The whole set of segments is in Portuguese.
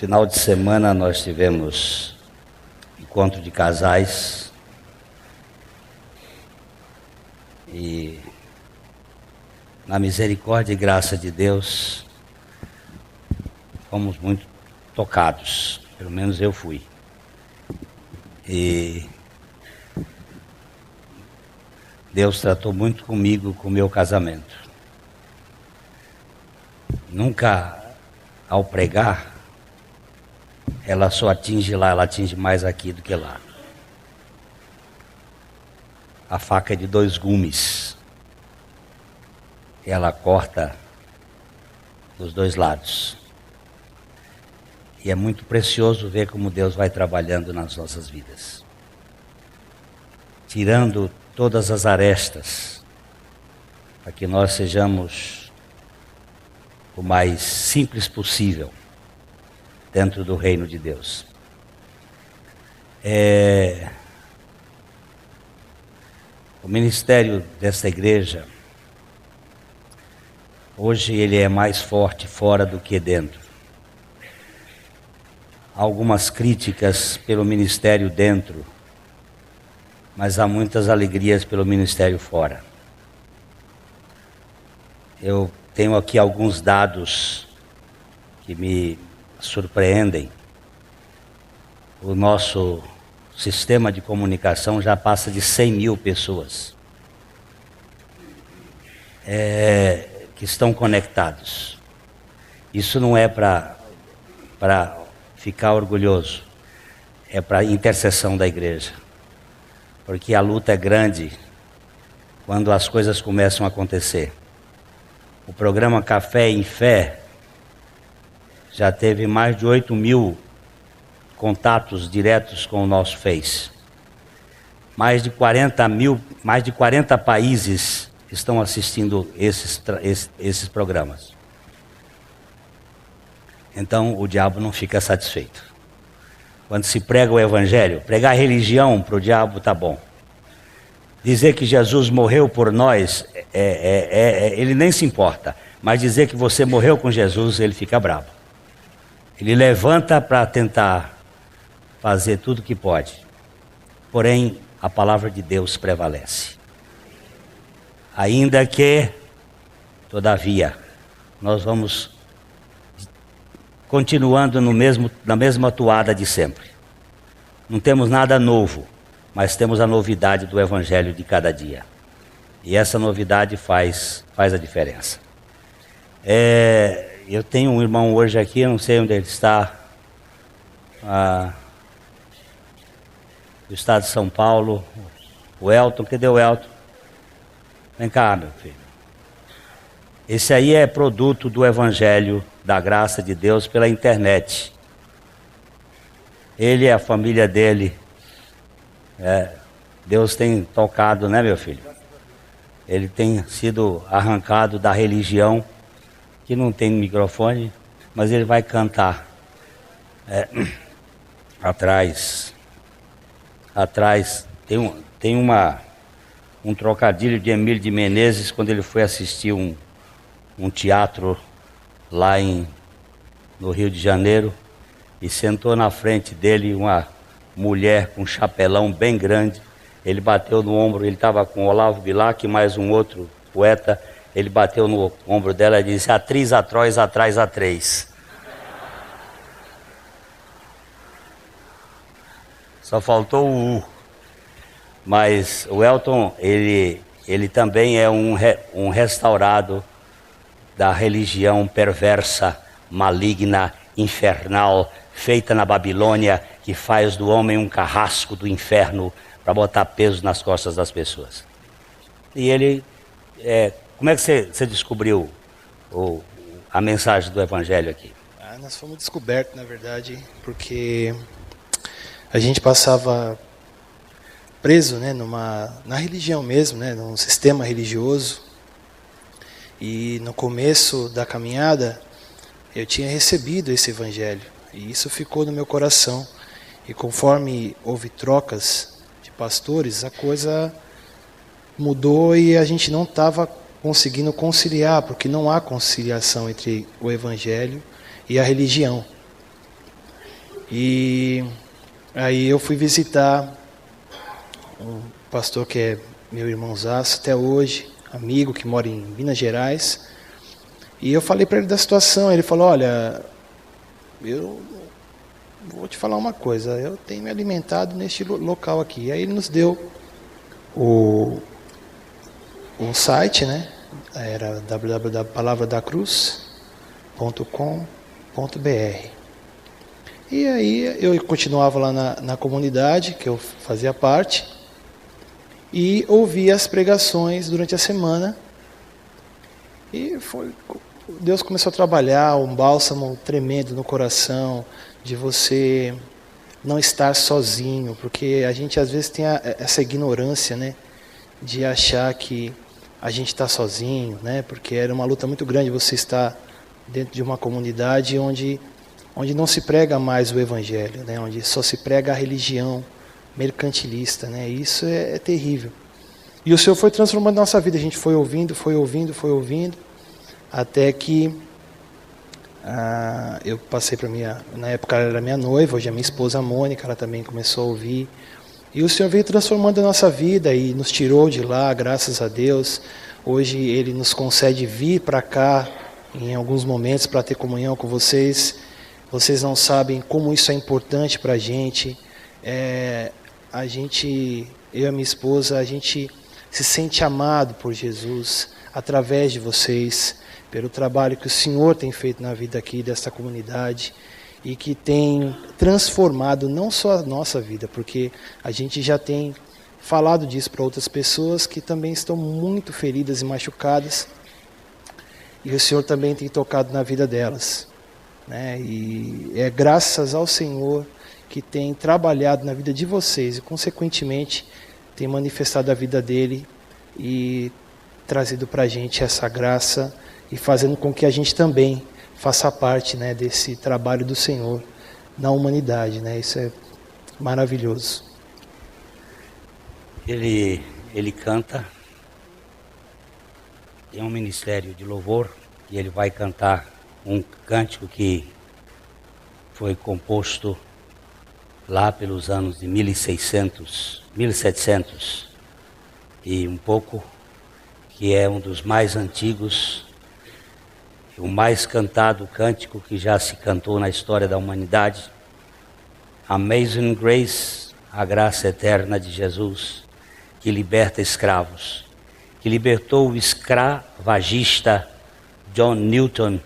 final de semana nós tivemos encontro de casais e na misericórdia e graça de Deus fomos muito tocados, pelo menos eu fui. E Deus tratou muito comigo com o meu casamento. Nunca ao pregar ela só atinge lá, ela atinge mais aqui do que lá. A faca é de 2 gumes. Ela corta dos 2 lados. E é muito precioso ver como Deus vai trabalhando nas nossas vidas. Tirando todas as arestas, para que nós sejamos o mais simples possível dentro do reino de Deus. O ministério dessa igreja, hoje ele é mais forte fora do que dentro. Há algumas críticas pelo ministério dentro, mas há muitas alegrias pelo ministério fora. Eu tenho aqui alguns dados que me surpreendem. O nosso sistema de comunicação já passa de 100 mil pessoas que estão conectados. Isso não é para ficar orgulhoso, é para intercessão da igreja, porque a luta é grande quando as coisas começam a acontecer. O programa Café em Fé já teve mais de 8 mil contatos diretos com o nosso Face. Mais de 40 países estão assistindo esses programas. Então o diabo não fica satisfeito. Quando se prega o evangelho, pregar a religião para o diabo tá bom. Dizer que Jesus morreu por nós, ele nem se importa. Mas dizer que você morreu com Jesus, ele fica bravo. Ele levanta para tentar fazer tudo que pode. Porém, a palavra de Deus prevalece. Ainda que, todavia, nós vamos continuando na mesma toada de sempre. Não temos nada novo, mas temos a novidade do evangelho de cada dia. E essa novidade faz a diferença. Eu tenho um irmão hoje aqui, eu não sei onde ele está, do estado de São Paulo, o Elton. Cadê o Elton? Vem cá, meu filho. Esse aí é produto do evangelho, da graça de Deus pela internet. Ele e a família dele, Deus tem tocado, né, meu filho? Ele tem sido arrancado da religião, que não tem microfone, mas ele vai cantar. Atrás tem um trocadilho de Emílio de Menezes, quando ele foi assistir um teatro lá no Rio de Janeiro, e sentou na frente dele uma mulher com um chapelão bem grande. Ele bateu no ombro, ele estava com Olavo Bilac e mais um outro poeta. Ele bateu no ombro dela e disse: atriz atroz, atrás a 3. Só faltou o U. Mas o Elton, ele também é um restaurado da religião perversa, maligna, infernal, feita na Babilônia, que faz do homem um carrasco do inferno para botar peso nas costas das pessoas. E ele, como é que você descobriu a mensagem do evangelho aqui? Nós fomos descobertos, na verdade, porque a gente passava preso, né, na religião mesmo, né, num sistema religioso. E no começo da caminhada, eu tinha recebido esse evangelho. E isso ficou no meu coração. E conforme houve trocas de pastores, a coisa mudou e a gente não estava conseguindo conciliar, porque não há conciliação entre o evangelho e a religião. E aí eu fui visitar um pastor que é meu irmãozaço até hoje, amigo que mora em Minas Gerais. E eu falei para ele da situação. Ele falou: olha, eu vou te falar uma coisa, eu tenho me alimentado neste local aqui. E aí ele nos deu um site, né? Era www.palavradacruz.com.br. E aí eu continuava lá na comunidade, que eu fazia parte, e ouvia as pregações durante a semana. E Deus começou a trabalhar um bálsamo tremendo no coração, de você não estar sozinho, porque a gente às vezes tem essa ignorância, né, de achar que a gente está sozinho, né, porque era uma luta muito grande você estar dentro de uma comunidade onde não se prega mais o evangelho, né, onde só se prega a religião mercantilista, né, isso é terrível. E o Senhor foi transformando a nossa vida, a gente foi ouvindo, até que eu passei para na época ela era minha noiva, hoje é minha esposa Mônica, ela também começou a ouvir. E o Senhor veio transformando a nossa vida e nos tirou de lá, graças a Deus. Hoje Ele nos concede vir para cá, em alguns momentos, para ter comunhão com vocês. Vocês não sabem como isso é importante para a gente. Eu e a minha esposa, a gente se sente amado por Jesus através de vocês, pelo trabalho que o Senhor tem feito na vida aqui desta comunidade e que tem transformado não só a nossa vida, porque a gente já tem falado disso para outras pessoas que também estão muito feridas e machucadas, e o Senhor também tem tocado na vida delas, né? E é graças ao Senhor que tem trabalhado na vida de vocês e, consequentemente, tem manifestado a vida dele e trazido para a gente essa graça e fazendo com que a gente também faça parte, né, desse trabalho do Senhor na humanidade, né? Isso é maravilhoso. Ele canta, tem um ministério de louvor e ele vai cantar um cântico que foi composto lá pelos anos de 1700 e um pouco, que é um dos mais antigos, o mais cantado cântico que já se cantou na história da humanidade. Amazing Grace, a graça eterna de Jesus, que liberta escravos, que libertou o escravagista John Newton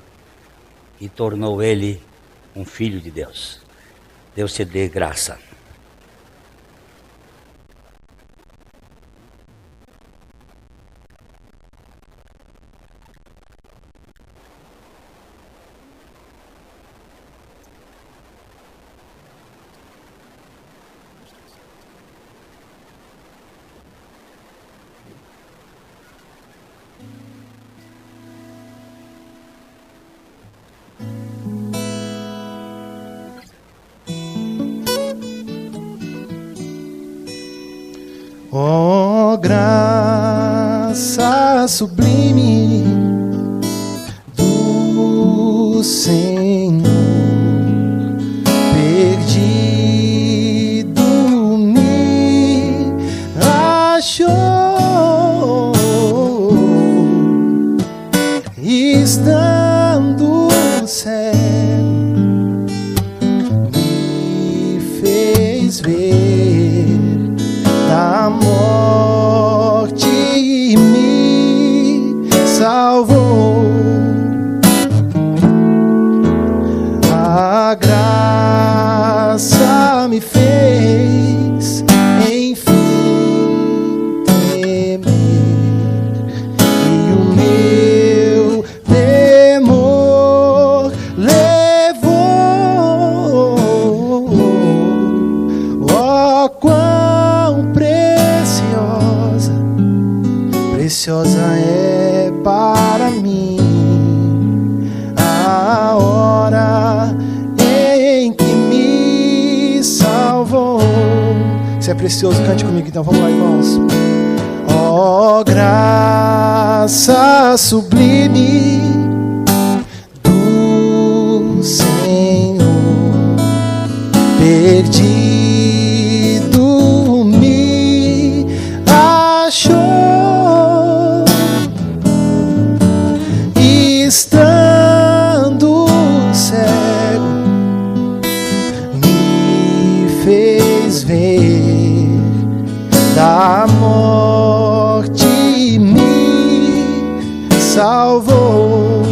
e tornou ele um filho de Deus. Deus te dê graça. Oh, graça sublime do Senhor, perdido me achou, estando cego, me fez ver da morte me salvou. A graça me fez enfim temer, e o meu temor levou. Oh, quão preciosa é para mim a hora em que me salvou. Isso é precioso, cante comigo então, vamos lá, irmãos. Oh, graça sublime do Senhor, salvou.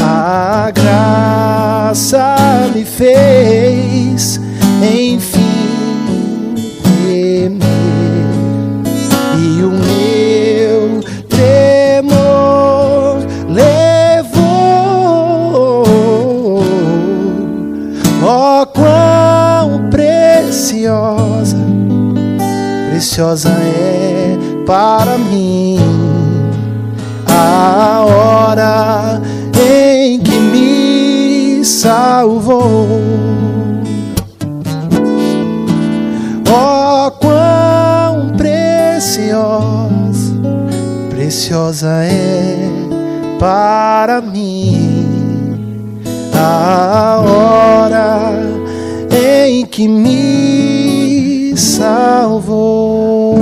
A graça me fez, enfim, temer, e o meu tremor levou. Oh, quão preciosa, preciosa é para mim a hora em que me salvou. Oh, quão preciosa, preciosa é para mim a hora em que me salvou.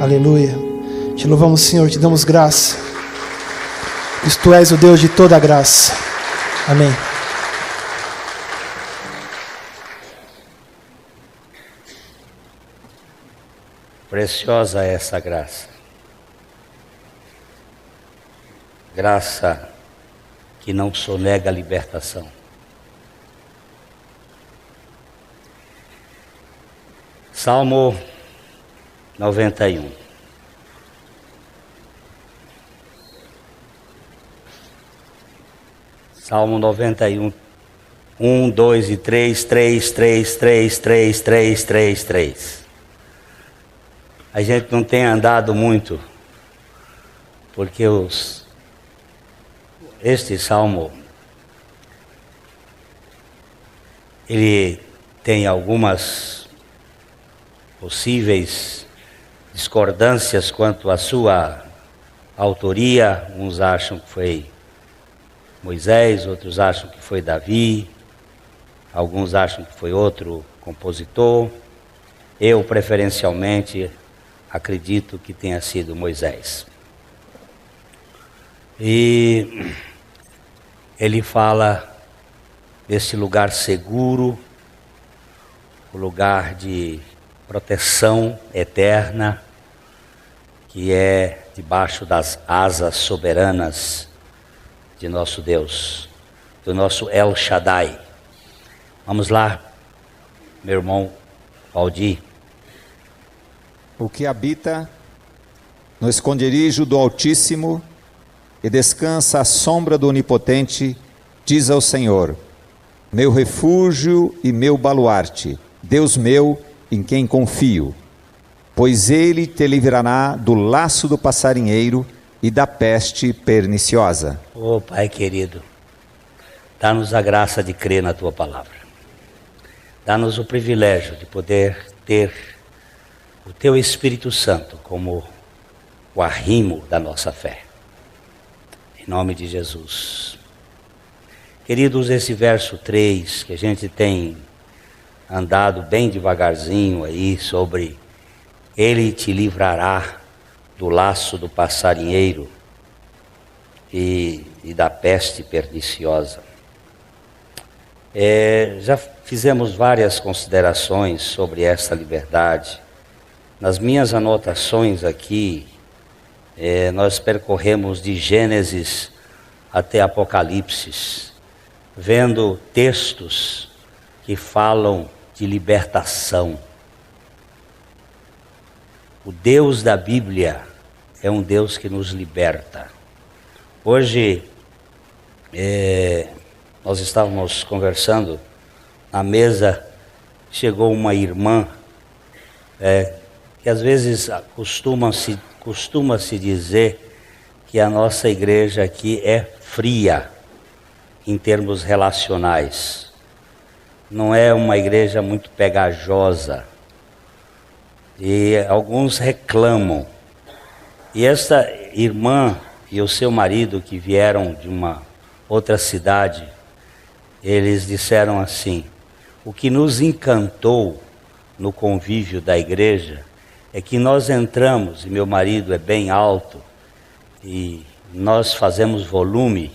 Aleluia. Te louvamos, Senhor, te damos graça. Tu és o Deus de toda a graça. Amém. Preciosa é essa graça. Graça que não sonega a libertação. Salmo 91. Salmo 91. 1, 2 e 3, 3, 3, 3, 3, 3, 3, 3. A gente não tem andado muito, porque este salmo, ele tem algumas possíveis discordâncias quanto à sua autoria. Uns acham que foi Moisés, outros acham que foi Davi, alguns acham que foi outro compositor. Eu, preferencialmente, acredito que tenha sido Moisés. E ele fala desse lugar seguro, o lugar de proteção eterna, que é debaixo das asas soberanas de nosso Deus, do nosso El Shaddai. Vamos lá, meu irmão Valdir. O que habita no esconderijo do Altíssimo e descansa à sombra do Onipotente, diz ao Senhor: meu refúgio e meu baluarte, Deus meu, em quem confio. Pois ele te livrará do laço do passarinheiro e da peste perniciosa. Ô Pai querido, dá-nos a graça de crer na Tua palavra. Dá-nos o privilégio de poder ter o Teu Espírito Santo como o arrimo da nossa fé. Em nome de Jesus. Queridos, esse verso 3, que a gente tem andado bem devagarzinho aí sobre Ele te livrará do laço do passarinheiro e da peste perniciosa. Já fizemos várias considerações sobre essa liberdade. Nas minhas anotações aqui, nós percorremos de Gênesis até Apocalipse, vendo textos que falam de libertação. O Deus da Bíblia é um Deus que nos liberta. Hoje, nós estávamos conversando na mesa, chegou uma irmã, que às vezes costuma-se dizer que a nossa igreja aqui é fria em termos relacionais. Não é uma igreja muito pegajosa. E alguns reclamam. E essa irmã e o seu marido, que vieram de uma outra cidade, eles disseram assim: o que nos encantou no convívio da igreja é que nós entramos, e meu marido é bem alto, e nós fazemos volume,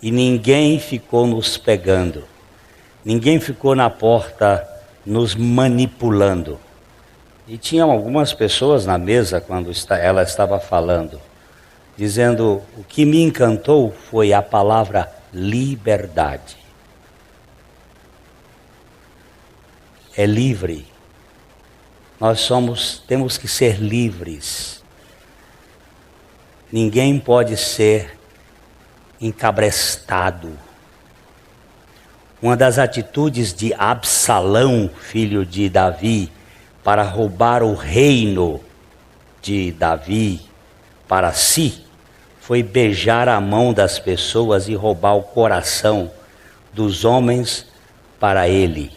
e ninguém ficou nos pegando. Ninguém ficou na porta nos manipulando. E tinham algumas pessoas na mesa quando ela estava falando, dizendo: o que me encantou foi a palavra liberdade. É livre. Nós temos que ser livres. Ninguém pode ser encabrestado. Uma das atitudes de Absalão, filho de Davi, para roubar o reino de Davi para si, foi beijar a mão das pessoas e roubar o coração dos homens para ele.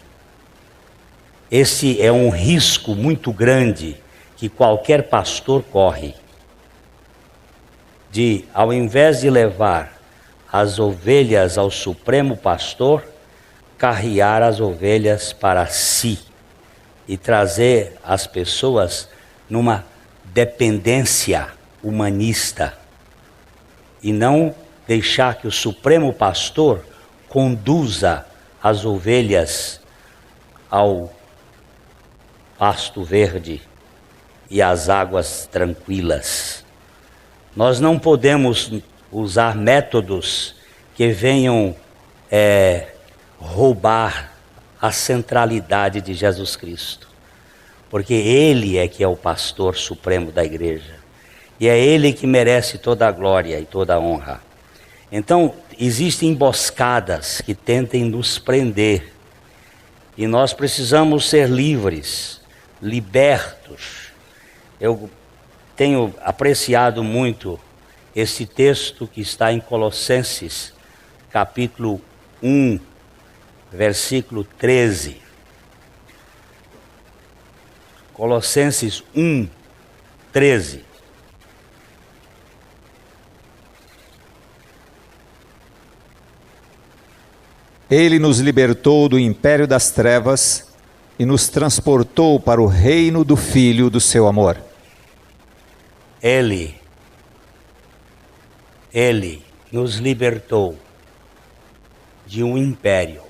Esse é um risco muito grande que qualquer pastor corre, de, ao invés de levar as ovelhas ao Supremo Pastor, carrear as ovelhas para si e trazer as pessoas numa dependência humanista e não deixar que o Supremo Pastor conduza as ovelhas ao pasto verde e às águas tranquilas. Nós não podemos usar métodos que venham roubar a centralidade de Jesus Cristo, porque Ele é que é o pastor supremo da igreja, e é Ele que merece toda a glória e toda a honra. Então, existem emboscadas que tentem nos prender, e nós precisamos ser livres, libertos. Eu tenho apreciado muito esse texto que está em Colossenses, capítulo 1, versículo 13. Colossenses 1, 13. Ele nos libertou do império das trevas e nos transportou para o reino do Filho do seu amor. Ele nos libertou de um império.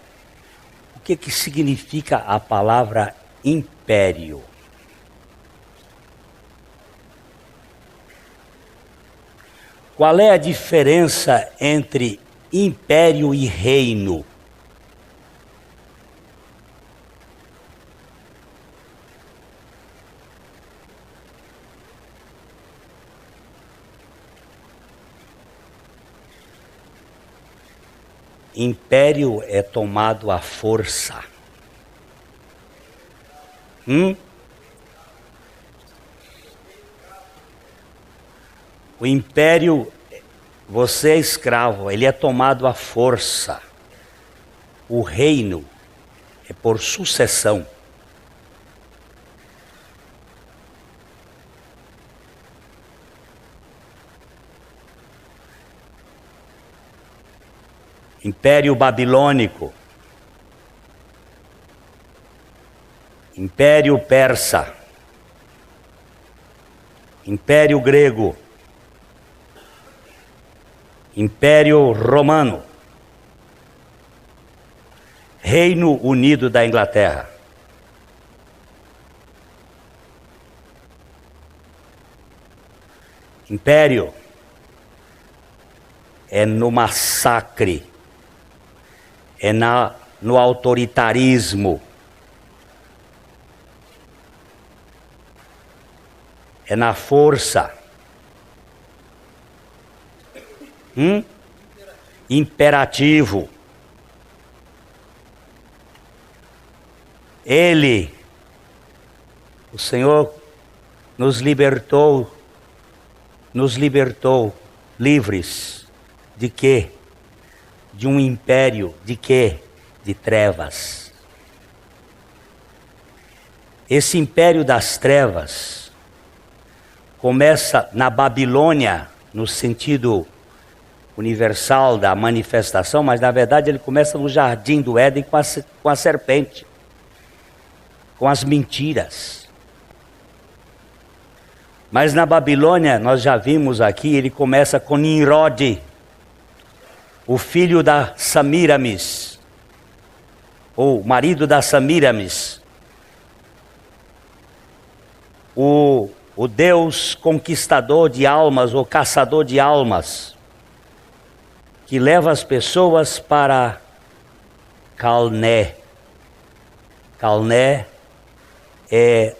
O que significa a palavra império? Qual é a diferença entre império e reino? Império é tomado à força. O império, você é escravo, ele é tomado à força. O reino é por sucessão. Império Babilônico, Império Persa, Império Grego, Império Romano, Reino Unido da Inglaterra. Império é no massacre, é no autoritarismo, é na força. Imperativo. Ele, o Senhor, nos libertou livres de quê? De um império, de quê? De trevas. Esse império das trevas começa na Babilônia, no sentido universal da manifestação, mas na verdade ele começa no jardim do Éden com a serpente, com as mentiras. Mas na Babilônia, nós já vimos aqui, ele começa com Nimrod, o filho da Samiramis, ou marido da Semíramis, o Deus conquistador de almas ou caçador de almas, que leva as pessoas para Calné. Calné é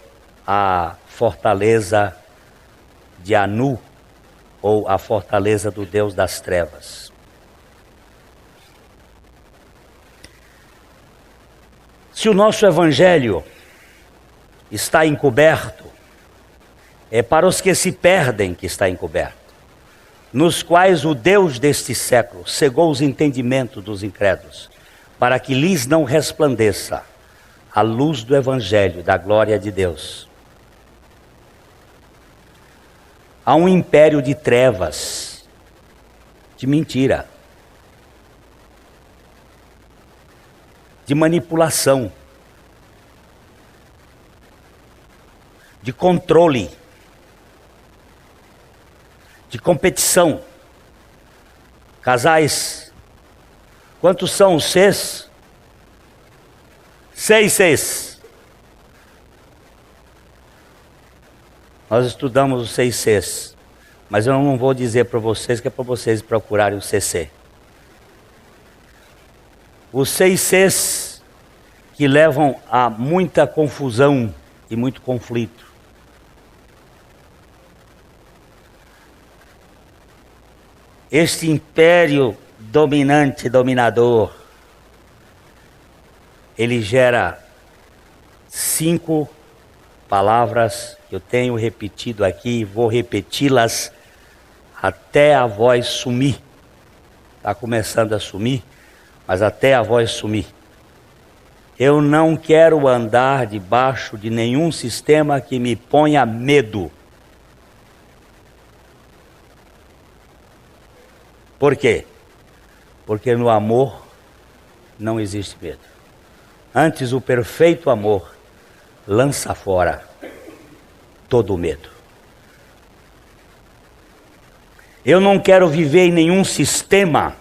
a fortaleza de Anu, ou a fortaleza do Deus das trevas. Se o nosso evangelho está encoberto, é para os que se perdem que está encoberto, nos quais o Deus deste século cegou os entendimentos dos incrédulos, para que lhes não resplandeça a luz do evangelho da glória de Deus. Há um império de trevas, de mentira, de manipulação, de controle, de competição. Casais, quantos são os Cs? 6 Cs. Nós estudamos os 6 Cs, mas eu não vou dizer para vocês que é para vocês procurarem o CC. Os 6 Cs que levam a muita confusão e muito conflito. Este império dominante, dominador, ele gera 5 palavras que eu tenho repetido aqui, vou repeti-las até a voz sumir. Está começando a sumir, mas até a voz sumir. Eu não quero andar debaixo de nenhum sistema que me ponha medo. Por quê? Porque no amor não existe medo. Antes, o perfeito amor lança fora todo o medo. Eu não quero viver em nenhum sistema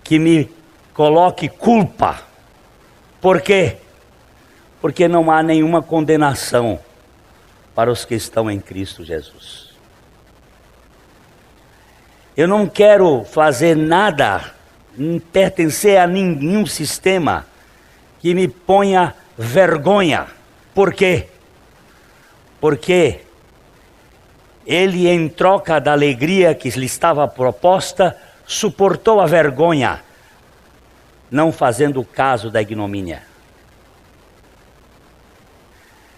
que me coloque culpa. Por quê? Porque não há nenhuma condenação para os que estão em Cristo Jesus. Eu não quero fazer nada, pertencer a nenhum sistema que me ponha vergonha. Por quê? Porque ele, em troca da alegria que lhe estava proposta, suportou a vergonha, não fazendo caso da ignomínia.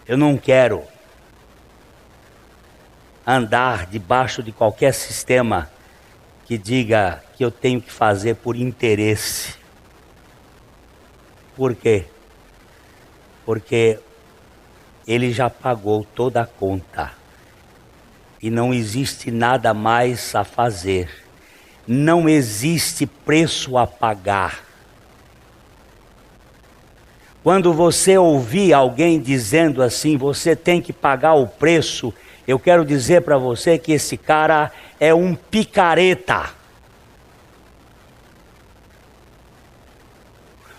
Eu não quero andar debaixo de qualquer sistema que diga que eu tenho que fazer por interesse. Por quê? Porque ele já pagou toda a conta. E não existe nada mais a fazer. Não existe preço a pagar. Quando você ouvir alguém dizendo assim, você tem que pagar o preço, eu quero dizer para você que esse cara é um picareta.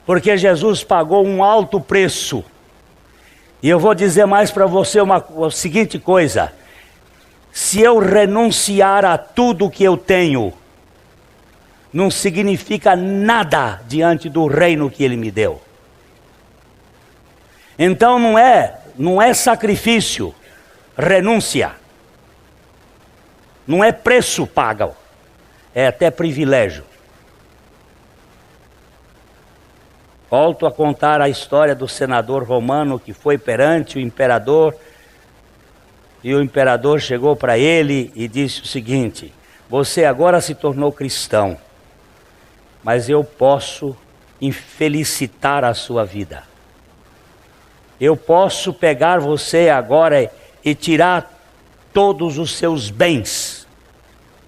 Porque Jesus pagou um alto preço. E eu vou dizer mais para você a seguinte coisa. Se eu renunciar a tudo que eu tenho, não significa nada diante do reino que ele me deu. Então não é sacrifício, renúncia. Não é preço pago, é até privilégio. Volto a contar a história do senador romano que foi perante o imperador, e o imperador chegou para ele e disse o seguinte: você agora se tornou cristão, mas eu posso infelicitar a sua vida. Eu posso pegar você agora e tirar todos os seus bens.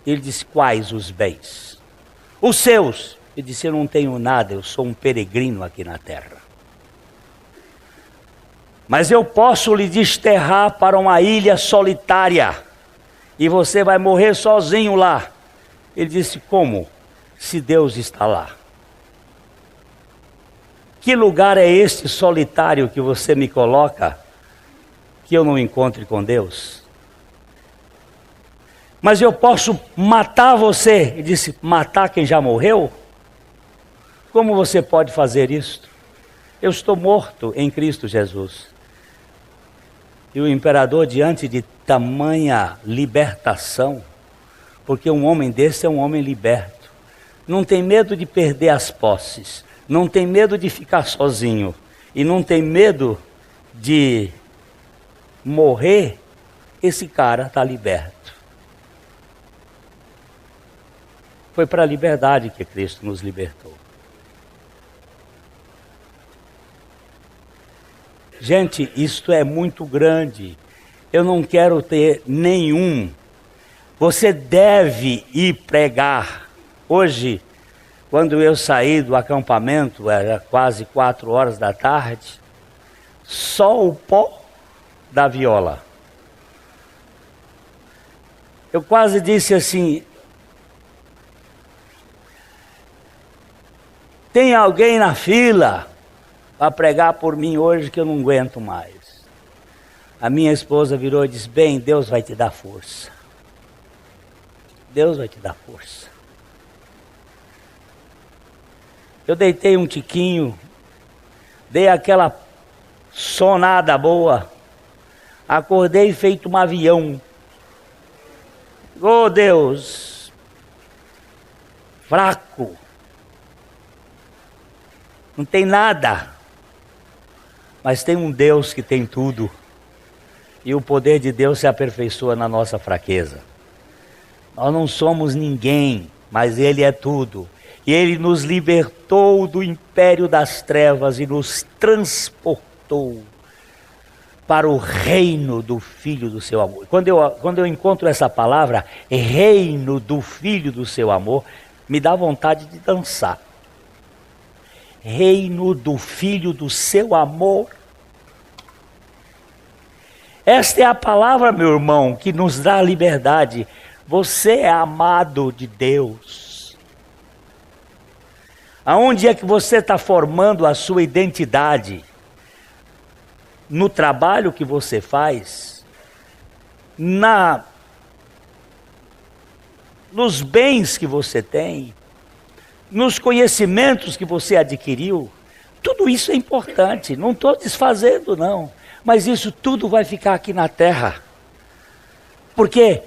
Ele disse: quais os bens? Os seus. Ele disse: eu não tenho nada, eu sou um peregrino aqui na terra. Mas eu posso lhe desterrar para uma ilha solitária, e você vai morrer sozinho lá. Ele disse: como? Se Deus está lá. Que lugar é este solitário que você me coloca, que eu não encontre com Deus? Mas eu posso matar você. Ele disse, matar quem já morreu? Como você pode fazer isso? Eu estou morto em Cristo Jesus. E o imperador, diante de tamanha libertação, porque um homem desse é um homem liberto, não tem medo de perder as posses, não tem medo de ficar sozinho, e não tem medo de morrer, esse cara está liberto. Foi para a liberdade que Cristo nos libertou. Gente, isto é muito grande. Eu não quero ter nenhum. Você deve ir pregar. Hoje, quando eu saí do acampamento, era quase 4 horas da tarde, só o pó da viola. Eu quase disse assim, tem alguém na fila para pregar por mim hoje que eu não aguento mais. A minha esposa virou e disse, bem, Deus vai te dar força. Deus vai te dar força. Eu deitei um tiquinho, dei aquela sonada boa, acordei feito um avião. Oh Deus, fraco, não tem nada. Mas tem um Deus que tem tudo. E o poder de Deus se aperfeiçoa na nossa fraqueza. Nós não somos ninguém, mas Ele é tudo. E Ele nos libertou do império das trevas e nos transportou para o reino do Filho do seu amor. Quando eu encontro essa palavra, reino do Filho do seu amor, me dá vontade de dançar. Reino do Filho do seu amor. Esta é a palavra, meu irmão, que nos dá liberdade. Você é amado de Deus. Aonde é que você está formando a sua identidade? No trabalho que você faz? Nos bens que você tem? Nos conhecimentos que você adquiriu? Tudo isso é importante, não estou desfazendo não, mas isso tudo vai ficar aqui na terra. Porque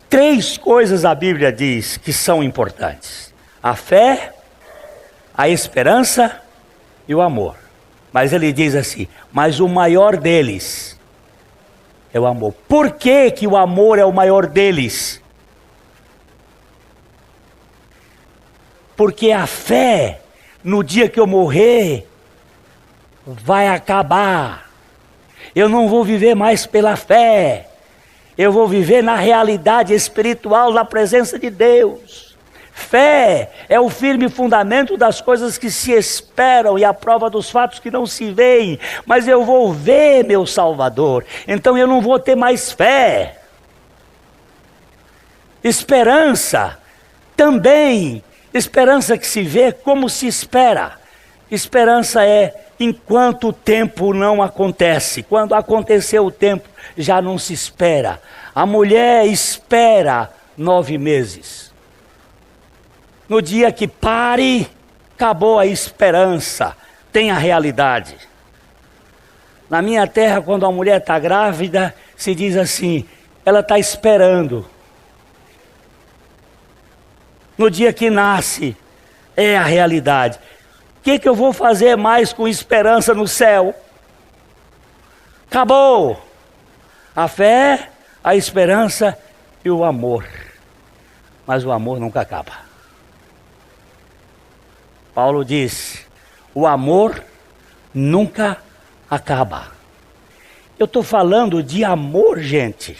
3 coisas a Bíblia diz que são importantes: a fé, a esperança e o amor. Mas ele diz assim, mas o maior deles é o amor. Por que que o amor é o maior deles? Porque a fé, no dia que eu morrer, vai acabar. Eu não vou viver mais pela fé. Eu vou viver na realidade espiritual, na presença de Deus. Fé é o firme fundamento das coisas que se esperam e a prova dos fatos que não se veem. Mas eu vou ver meu Salvador, então eu não vou ter mais fé. Esperança também. Esperança que se vê como se espera. Esperança é enquanto o tempo não acontece. Quando aconteceu o tempo, já não se espera. A mulher espera 9 meses. No dia que pare, acabou a esperança. Tem a realidade. Na minha terra, quando a mulher está grávida, se diz assim, ela está esperando. No dia que nasce, é a realidade. O que eu vou fazer mais com esperança no céu? Acabou. A fé, a esperança e o amor. Mas o amor nunca acaba. Paulo diz, o amor nunca acaba. Eu estou falando de amor, gente.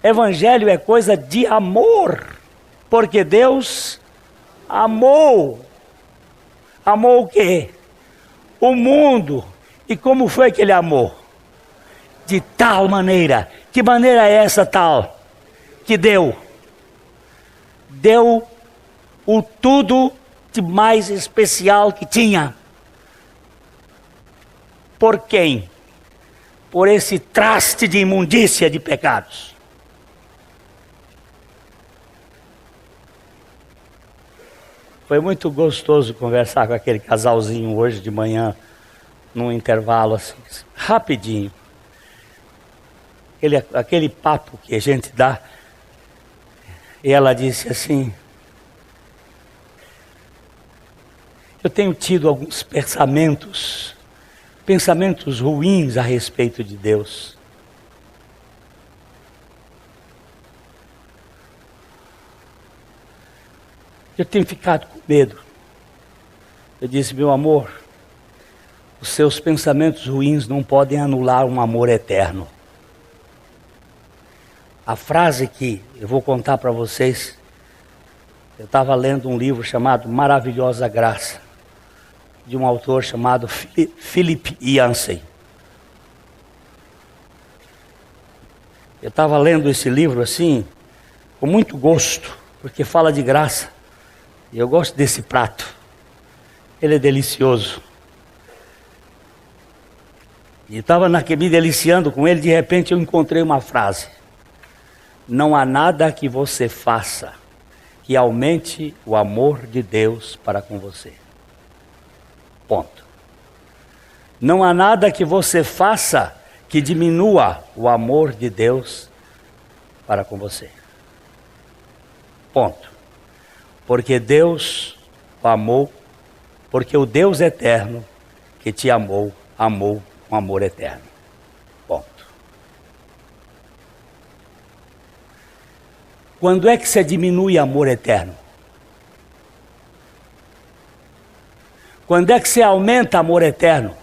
Evangelho é coisa de amor. Porque Deus amou. Amou o quê? O mundo. E como foi que Ele amou? De tal maneira. Que maneira é essa tal? Que deu. Deu o tudo de mais especial que tinha. Por quem? Por esse traste de imundícia de pecados. Foi muito gostoso conversar com aquele casalzinho hoje de manhã, num intervalo assim, rapidinho. Aquele papo que a gente dá. E ela disse assim: eu tenho tido alguns pensamentos ruins a respeito de Deus. Eu tenho ficado com medo. Eu disse: meu amor, os seus pensamentos ruins não podem anular um amor eterno. A frase que eu vou contar para vocês, eu estava lendo um livro chamado Maravilhosa Graça, de um autor chamado Philip Yancey. Eu estava lendo esse livro assim, com muito gosto, porque fala de graça. E eu gosto desse prato. Ele é delicioso. E estava me deliciando com ele, de repente eu encontrei uma frase: não há nada que você faça que aumente o amor de Deus para com você. Ponto. Não há nada que você faça que diminua o amor de Deus para com você. Ponto. Porque Deus o amou, porque o Deus eterno que te amou, amou com amor eterno. Ponto. Quando é que você diminui amor eterno? Quando é que você aumenta amor eterno?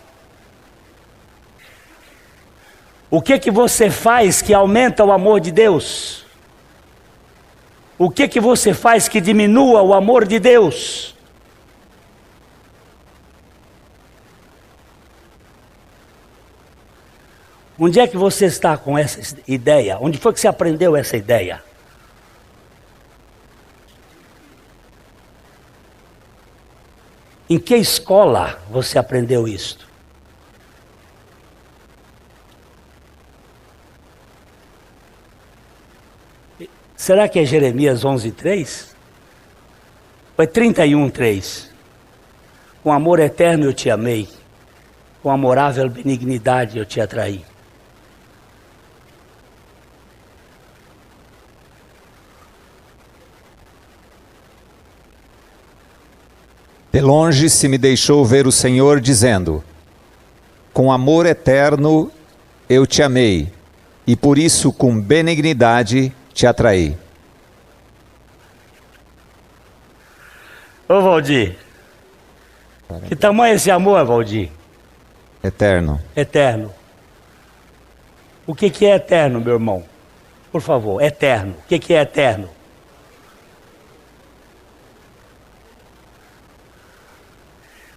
O que você faz que aumenta o amor de Deus? O que você faz que diminua o amor de Deus? Onde é que você está com essa ideia? Onde foi que você aprendeu essa ideia? Em que escola você aprendeu isto? Será que é Jeremias 11:3? Ou é 31:3? Com amor eterno eu te amei, com amorável benignidade eu te atraí. De longe se me deixou ver o Senhor dizendo: com amor eterno eu te amei, e por isso com benignidade te atraí. Ô Valdir, que tamanho é esse amor, Valdir? Eterno. Eterno. O que é eterno, meu irmão? Por favor, eterno. O que é eterno?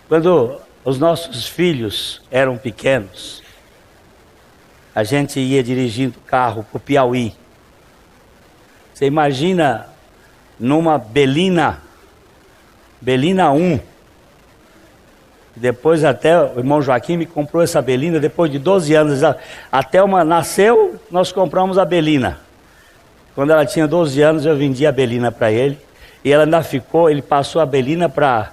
Quando os nossos filhos eram pequenos, a gente ia dirigindo carro para o Piauí. Você imagina numa Belina 1. Depois até o irmão Joaquim me comprou essa Belina, depois de 12 anos. Até uma nasceu, nós compramos a Belina. Quando ela tinha 12 anos, eu vendi a Belina para ele. E ela ainda ficou, ele passou a Belina para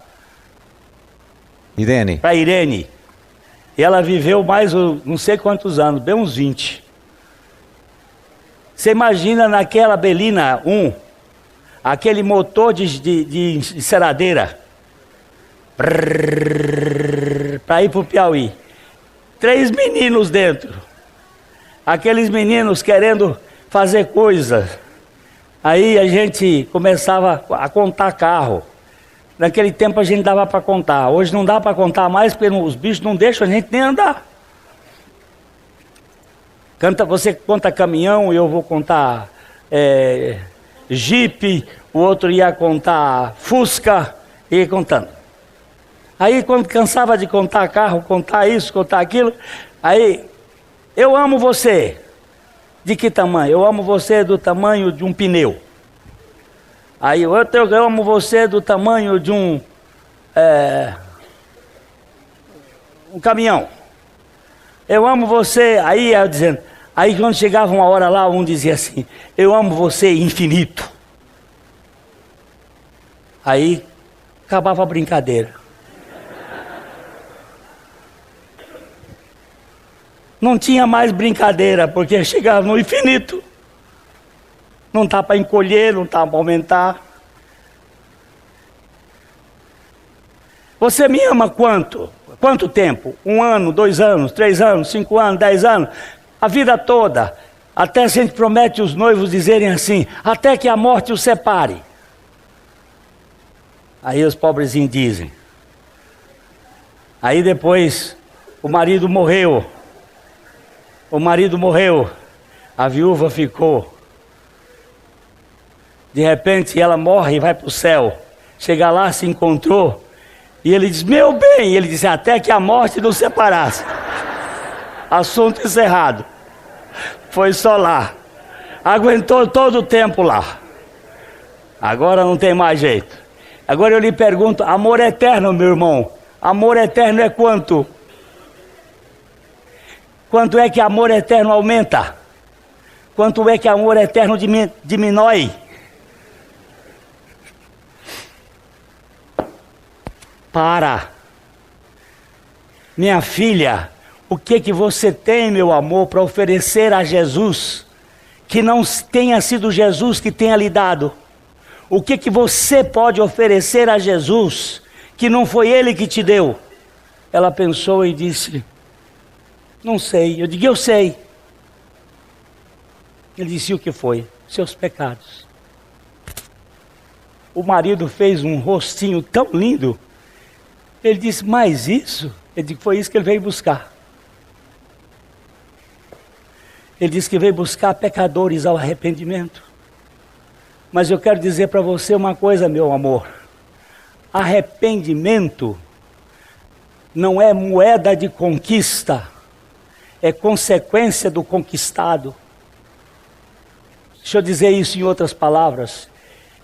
Irene. E ela viveu mais não sei quantos anos, bem uns 20. Você imagina naquela Belina 1, aquele motor de enceradeira, para ir para o Piauí. 3 meninos dentro. Aqueles meninos querendo fazer coisas. Aí a gente começava a contar carro. Naquele tempo a gente dava para contar. Hoje não dá para contar mais, porque os bichos não deixam a gente nem andar. Você conta caminhão, eu vou contar Jeep, o outro ia contar Fusca, e ia contando. Aí quando cansava de contar carro, contar isso, contar aquilo, aí, eu amo você. De que tamanho? Eu amo você do tamanho de um pneu. Aí eu amo você do tamanho de um um caminhão. Eu amo você. Aí eu dizendo, aí quando chegava uma hora lá, um dizia assim, eu amo você infinito. Aí acabava a brincadeira. Não tinha mais brincadeira, porque chegava no infinito. Não está para encolher, não está para aumentar. Você me ama quanto? Quanto tempo? 1 ano, 2 anos, 3 anos, 5 anos, 10 anos? A vida toda. Até a gente promete os noivos dizerem assim, até que a morte os separe. Aí os pobrezinhos dizem. Aí depois o marido morreu. A viúva ficou. De repente ela morre e vai para o céu. Chega lá, se encontrou. E ele diz, meu bem. E ele diz, até que a morte nos separasse. Assunto encerrado. Foi só lá. Aguentou todo o tempo lá. Agora não tem mais jeito. Agora eu lhe pergunto, amor eterno, meu irmão. Amor eterno é quanto? Quanto é que amor eterno aumenta? Quanto é que amor eterno diminui? Para. Minha filha, o que você tem, meu amor, para oferecer a Jesus, que não tenha sido Jesus que tenha lhe dado? O que você pode oferecer a Jesus, que não foi Ele que te deu? Ela pensou e disse, não sei. Eu digo, eu sei. Ele disse, o que foi? Seus pecados. O marido fez um rostinho tão lindo. Ele disse, mas isso? Ele disse, foi isso que ele veio buscar. Ele disse que veio buscar pecadores ao arrependimento. Mas eu quero dizer para você uma coisa, meu amor. Arrependimento não é moeda de conquista. É consequência do conquistado. Deixa eu dizer isso em outras palavras.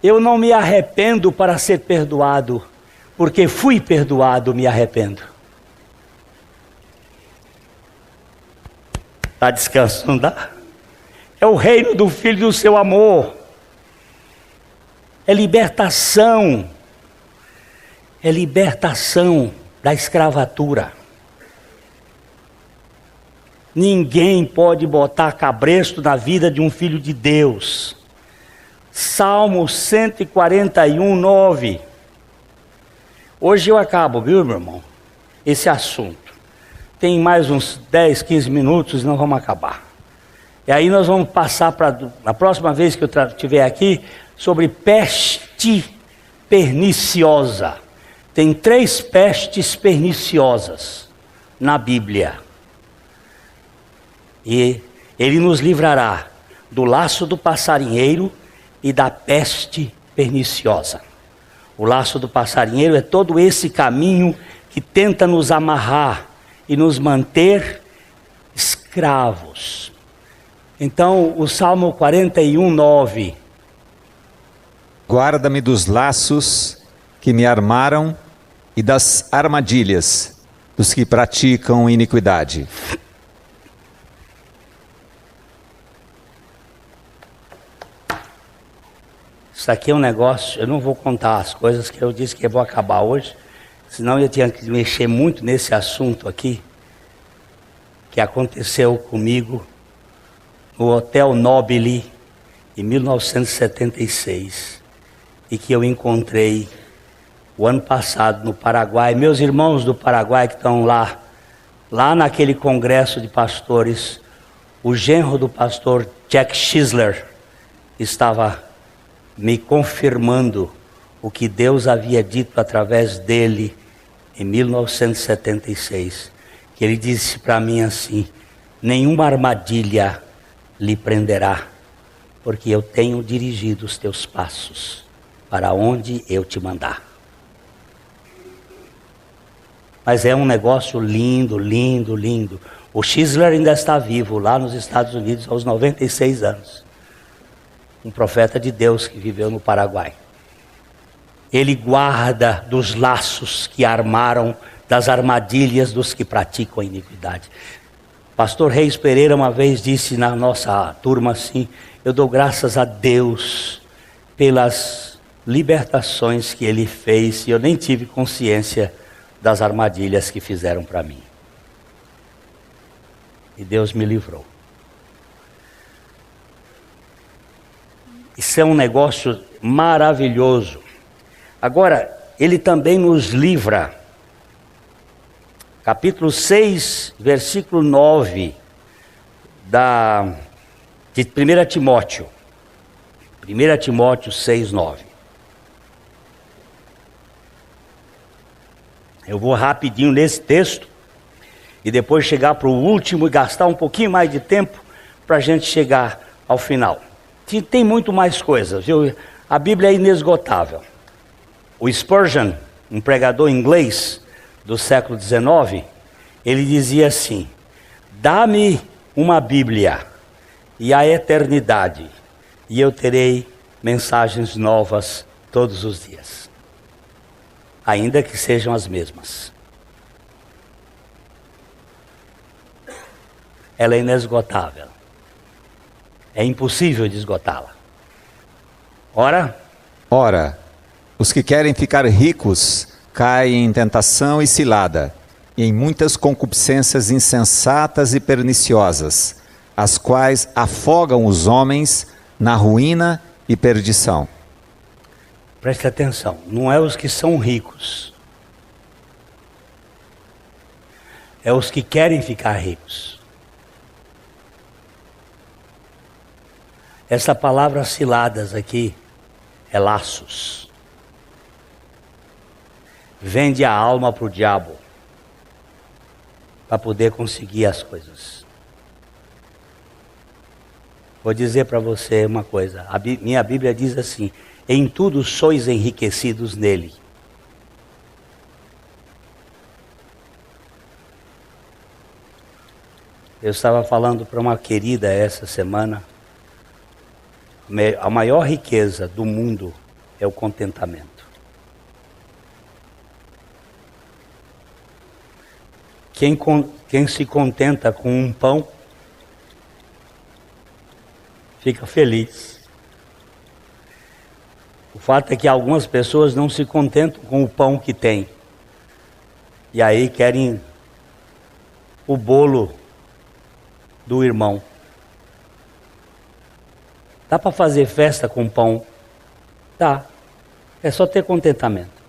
Eu não me arrependo para ser perdoado. Porque fui perdoado, me arrependo. Dá descanso, não dá? É o reino do Filho do seu amor. É libertação. É libertação da escravatura. Ninguém pode botar cabresto na vida de um filho de Deus. Salmo 141, 9. Hoje eu acabo, viu, meu irmão? Esse assunto. Tem mais uns 10, 15 minutos e nós vamos acabar. E aí nós vamos passar para, na próxima vez que eu estiver aqui, sobre peste perniciosa. Tem 3 pestes perniciosas na Bíblia. E Ele nos livrará do laço do passarinheiro e da peste perniciosa. O laço do passarinheiro é todo esse caminho que tenta nos amarrar e nos manter escravos. Então, o Salmo 41, 9. Guarda-me dos laços que me armaram e das armadilhas dos que praticam iniquidade. Isso aqui é um negócio, eu não vou contar as coisas que eu disse que eu vou acabar hoje, senão eu tinha que mexer muito nesse assunto aqui, que aconteceu comigo no Hotel Nobile em 1976, e que eu encontrei o ano passado no Paraguai. Meus irmãos do Paraguai que estão lá naquele congresso de pastores, o genro do pastor Jack Schisler estava me confirmando o que Deus havia dito através dele em 1976, que ele disse para mim assim: nenhuma armadilha lhe prenderá, porque eu tenho dirigido os teus passos para onde eu te mandar. Mas é um negócio lindo, lindo, lindo. O Schisler ainda está vivo lá nos Estados Unidos aos 96 anos. Um profeta de Deus que viveu no Paraguai. Ele guarda dos laços que armaram, das armadilhas dos que praticam a iniquidade. Pastor Reis Pereira uma vez disse na nossa turma assim: eu dou graças a Deus pelas libertações que Ele fez, e eu nem tive consciência das armadilhas que fizeram para mim. E Deus me livrou. Isso é um negócio maravilhoso. Agora, Ele também nos livra. Capítulo 6, versículo 9, de 1 Timóteo. 1 Timóteo 6, 9. Eu vou rapidinho nesse texto, e depois chegar para o último e gastar um pouquinho mais de tempo para a gente chegar ao final. Tem muito mais coisas, viu? A Bíblia é inesgotável. O Spurgeon, um pregador inglês do século XIX, ele dizia assim: dá-me uma Bíblia e a eternidade, e eu terei mensagens novas todos os dias, ainda que sejam as mesmas. Ela é inesgotável. É impossível de esgotá-la. Ora, os que querem ficar ricos caem em tentação e cilada, e em muitas concupiscências insensatas e perniciosas, as quais afogam os homens na ruína e perdição. Preste atenção, não é os que são ricos, é os que querem ficar ricos. Essa palavra ciladas aqui é laços. Vende a alma para o diabo para poder conseguir as coisas. Vou dizer para você uma coisa, minha Bíblia diz assim: em tudo sois enriquecidos nele. Eu estava falando para uma querida essa semana, a maior riqueza do mundo é o contentamento. Quem se contenta com um pão, fica feliz. O fato é que algumas pessoas não se contentam com o pão que tem, e aí querem o bolo do irmão. Dá para fazer festa com pão? Dá. É só ter contentamento.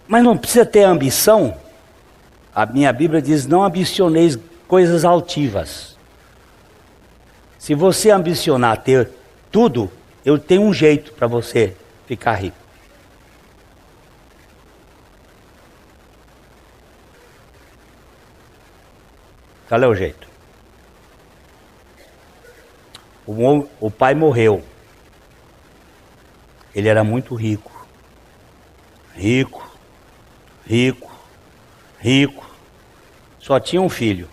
Mas não precisa ter ambição. A minha Bíblia diz: não ambicioneis coisas altivas. Se você ambicionar ter tudo, eu tenho um jeito para você ficar rico. Qual é o jeito? O pai morreu. Ele era muito rico. Rico. Só tinha um filho.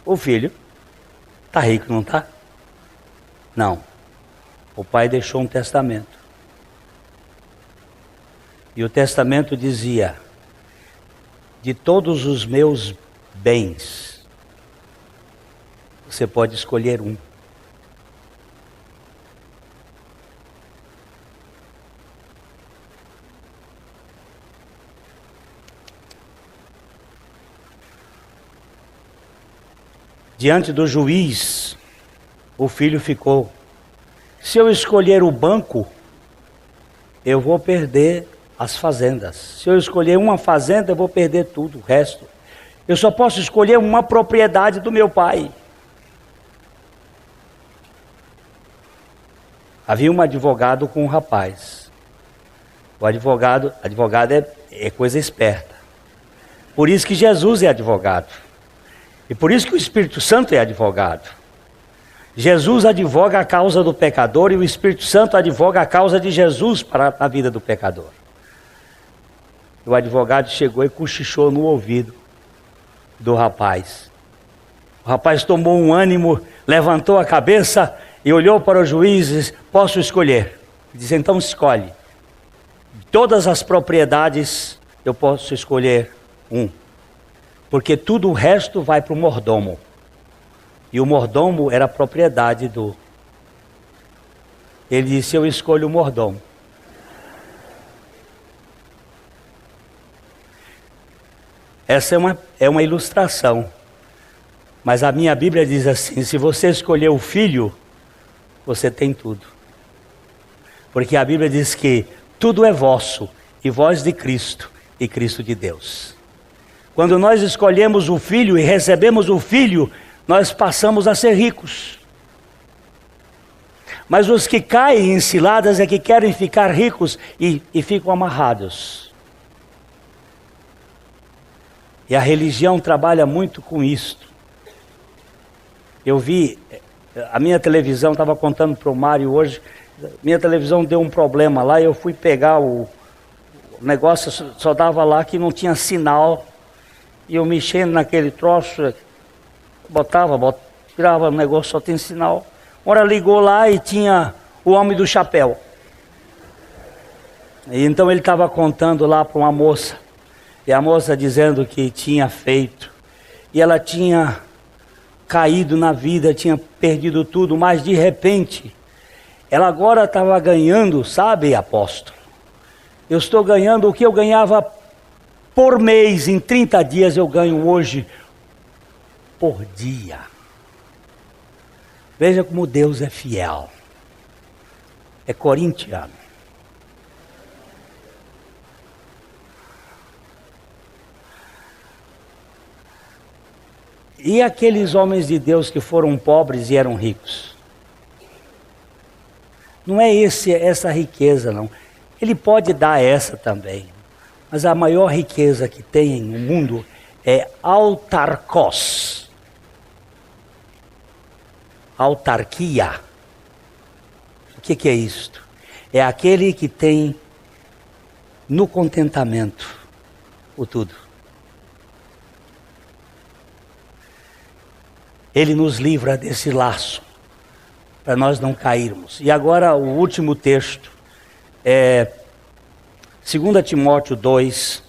O filho está rico, não está? Não. O pai deixou um testamento. E o testamento dizia: de todos os meus bens, você pode escolher um. Diante do juiz, o filho ficou: se eu escolher o banco, eu vou perder as fazendas. Se eu escolher uma fazenda, eu vou perder tudo, o resto. Eu só posso escolher uma propriedade do meu pai. Havia um advogado com um rapaz. O advogado é coisa esperta. Por isso que Jesus é advogado. E por isso que o Espírito Santo é advogado. Jesus advoga a causa do pecador e o Espírito Santo advoga a causa de Jesus para a vida do pecador. O advogado chegou e cochichou no ouvido do rapaz: O rapaz tomou um ânimo, levantou a cabeça e olhou para o juiz e disse: posso escolher? Ele disse: então escolhe. Todas as propriedades eu posso escolher um, porque tudo o resto vai para o mordomo. E o mordomo era a propriedade do... Ele disse: eu escolho o mordomo. Essa é uma ilustração. Mas a minha Bíblia diz assim: se você escolher o filho, você tem tudo. Porque a Bíblia diz que tudo é vosso, e vós de Cristo, e Cristo de Deus. Quando nós escolhemos o filho e recebemos o filho, nós passamos a ser ricos. Mas os que caem em ciladas é que querem ficar ricos e ficam amarrados. E a religião trabalha muito com isto. Eu vi, a minha televisão, estava contando para o Mário hoje, minha televisão deu um problema lá, e eu fui pegar o negócio, só dava lá que não tinha sinal, e eu mexendo naquele troço, tirava o negócio, só tem sinal. Ora ligou lá e tinha o homem do chapéu. E então ele estava contando lá para uma moça, e a moça dizendo que tinha feito, e ela tinha caído na vida, tinha perdido tudo, mas de repente, ela agora estava ganhando, sabe, apóstolo? Eu estou ganhando o que eu ganhava por mês, em 30 dias eu ganho hoje por dia. Veja como Deus é fiel. É corintiano. E aqueles homens de Deus que foram pobres e eram ricos? Não é essa riqueza, não. Ele pode dar essa também. Mas a maior riqueza que tem no mundo é autarcos. Autarquia. O que é isto? É aquele que tem no contentamento o tudo. Ele nos livra desse laço, para nós não cairmos. E agora o último texto, é 2 Timóteo 2,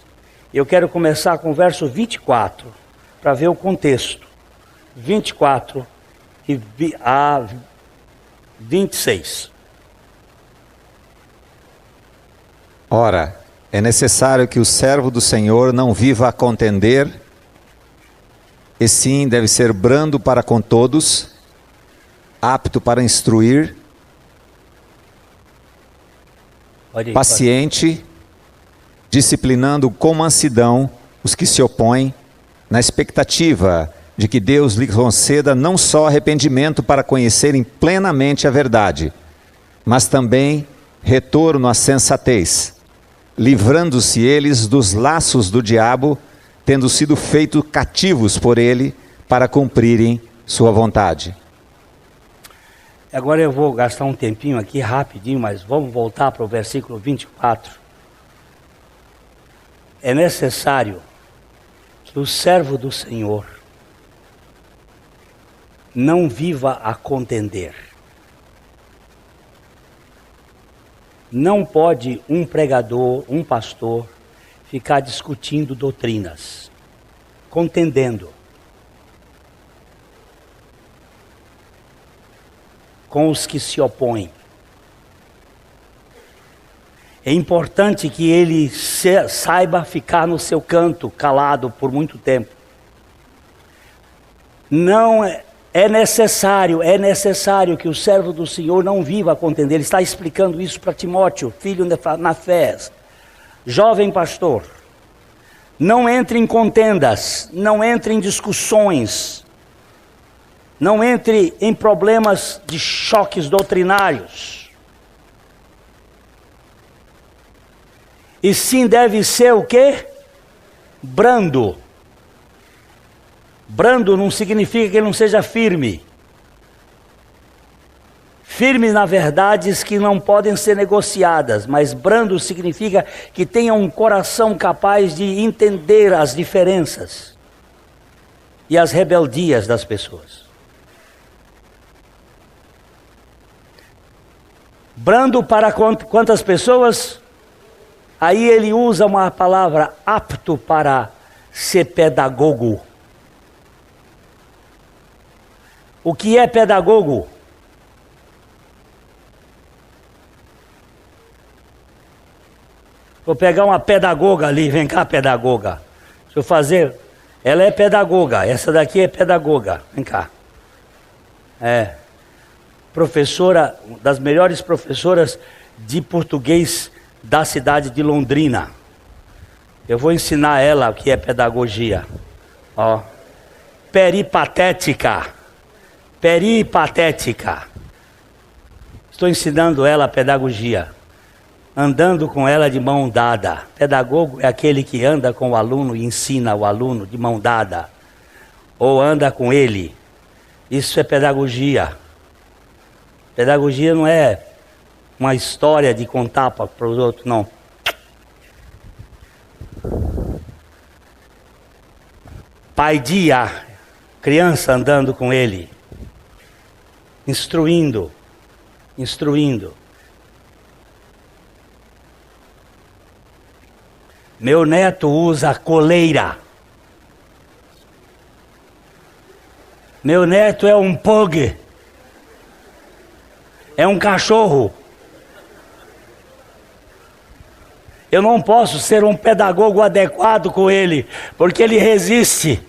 eu quero começar com o verso 24, para ver o contexto. 24 a 26. Ora, é necessário que o servo do Senhor não viva a contender, e sim deve ser brando para com todos, apto para instruir, paciente, disciplinando com mansidão os que se opõem, na expectativa de que Deus lhe conceda não só arrependimento para conhecerem plenamente a verdade, mas também retorno à sensatez, livrando-se eles dos laços do diabo, tendo sido feitos cativos por ele para cumprirem sua vontade. Agora eu vou gastar um tempinho aqui rapidinho, mas vamos voltar para o versículo 24. É necessário que o servo do Senhor não viva a contender. Não pode um pregador, um pastor, ficar discutindo doutrinas, contendendo com os que se opõem. É importante que ele saiba ficar no seu canto, calado por muito tempo. Não é necessário que o servo do Senhor não viva a contender. Ele está explicando isso para Timóteo, filho na fé. Jovem pastor, não entre em contendas, não entre em discussões, não entre em problemas de choques doutrinários. E sim deve ser o quê? Brando. Brando não significa que ele não seja firme. Firmes na verdades que não podem ser negociadas, mas brando significa que tenha um coração capaz de entender as diferenças. e as rebeldias das pessoas. Brando para quantas pessoas? Aí ele usa uma palavra apto para ser pedagogo. O que é pedagogo? Vou pegar uma pedagoga ali, vem cá, pedagoga. Deixa eu fazer. Ela é pedagoga, essa daqui é pedagoga. Vem cá. Professora, das melhores professoras de português da cidade de Londrina. Eu vou ensinar ela o que é pedagogia. Ó. Peripatética. Estou ensinando ela a pedagogia. Andando com ela de mão dada. Pedagogo é aquele que anda com o aluno e ensina o aluno de mão dada. Ou anda com ele. Isso é pedagogia. Pedagogia não é uma história de contar para os outros, não. Paidia, criança andando com ele. Instruindo. Meu neto usa coleira. Meu neto é um pug. É um cachorro. Eu não posso ser um pedagogo adequado com ele, porque ele resiste.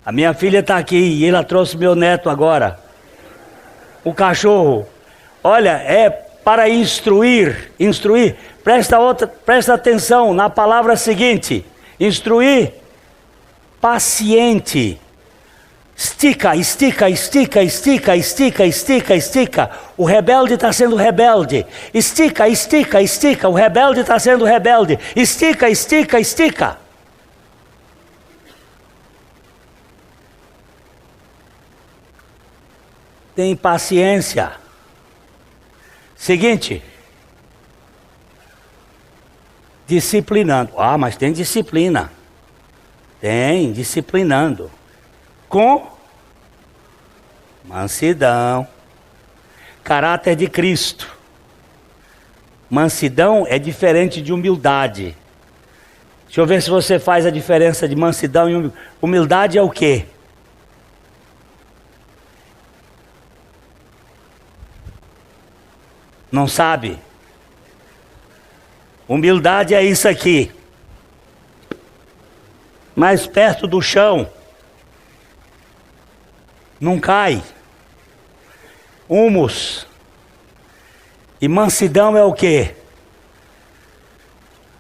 A minha filha está aqui e ela trouxe meu neto agora. O cachorro. Olha, é para instruir. Presta atenção na palavra seguinte. Instruir, paciente. Estica. O rebelde está sendo rebelde. Estica. O rebelde está sendo rebelde. Estica. Tem paciência. Seguinte. Disciplinando. Ah, mas tem disciplina. Tem, disciplinando. Com mansidão. Caráter de Cristo. Mansidão é diferente de humildade. Deixa eu ver se você faz a diferença de mansidão e humildade. Humildade é o quê? Não sabe? Humildade é isso aqui. Mais perto do chão. Não cai. Humus. E mansidão é o quê?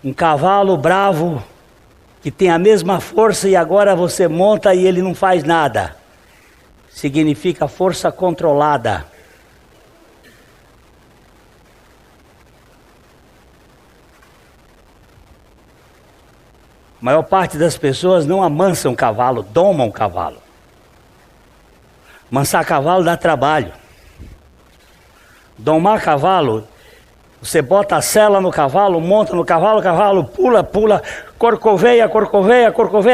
Um cavalo bravo que tem a mesma força e agora você monta e ele não faz nada. Significa força controlada. A maior parte das pessoas não amansam cavalo, domam cavalo. Mansar cavalo dá trabalho. Domar cavalo, você bota a sela no cavalo, monta no cavalo, o cavalo pula, corcoveia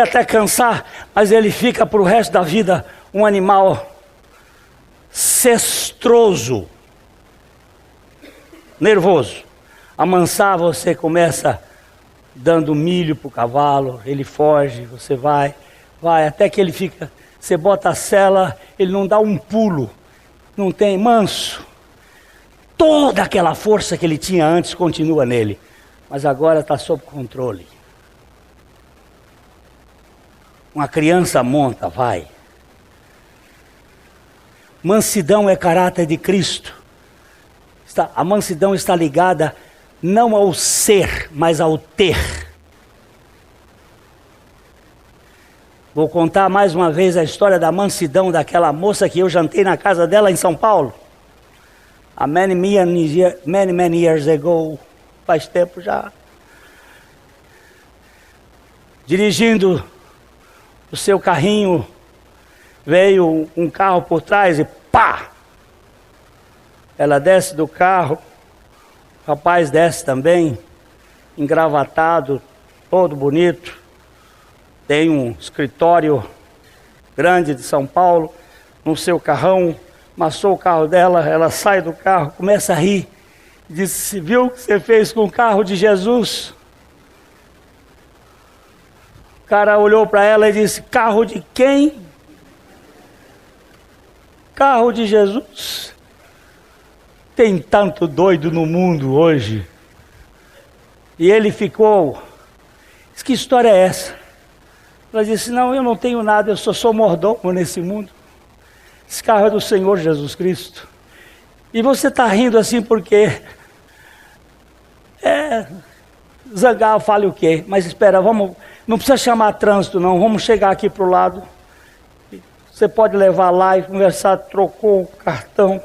até cansar, mas ele fica para o resto da vida um animal cestroso, nervoso. Amansar você começa dando milho para o cavalo, ele foge, você vai, até que ele fica, você bota a sela, ele não dá um pulo, não tem, manso. Toda aquela força que ele tinha antes continua nele, mas agora está sob controle. Uma criança monta, vai. Mansidão é caráter de Cristo. A mansidão está ligada não ao ser, mas ao ter. Vou contar mais uma vez a história da mansidão daquela moça que eu jantei na casa dela em São Paulo. Há many years ago, faz tempo já. Dirigindo o seu carrinho, veio um carro por trás e pá! Ela desce do carro, o rapaz desce também, engravatado, todo bonito. tem um escritório grande de São Paulo, no seu carrão, amassou o carro dela, ela sai do carro, começa a rir, disse: viu o que você fez com o carro de Jesus? O cara olhou para ela e disse: carro de quem? Carro de Jesus. Tem tanto doido no mundo hoje. E ele ficou: que história é essa? Ela disse: não, eu não tenho nada, eu só sou mordomo nesse mundo. Esse carro é do Senhor Jesus Cristo. E você está rindo assim porque... zangar, fale o quê? Mas espera, vamos... Não precisa chamar trânsito não, vamos chegar aqui para o lado. Você pode levar lá e conversar. Trocou o cartão,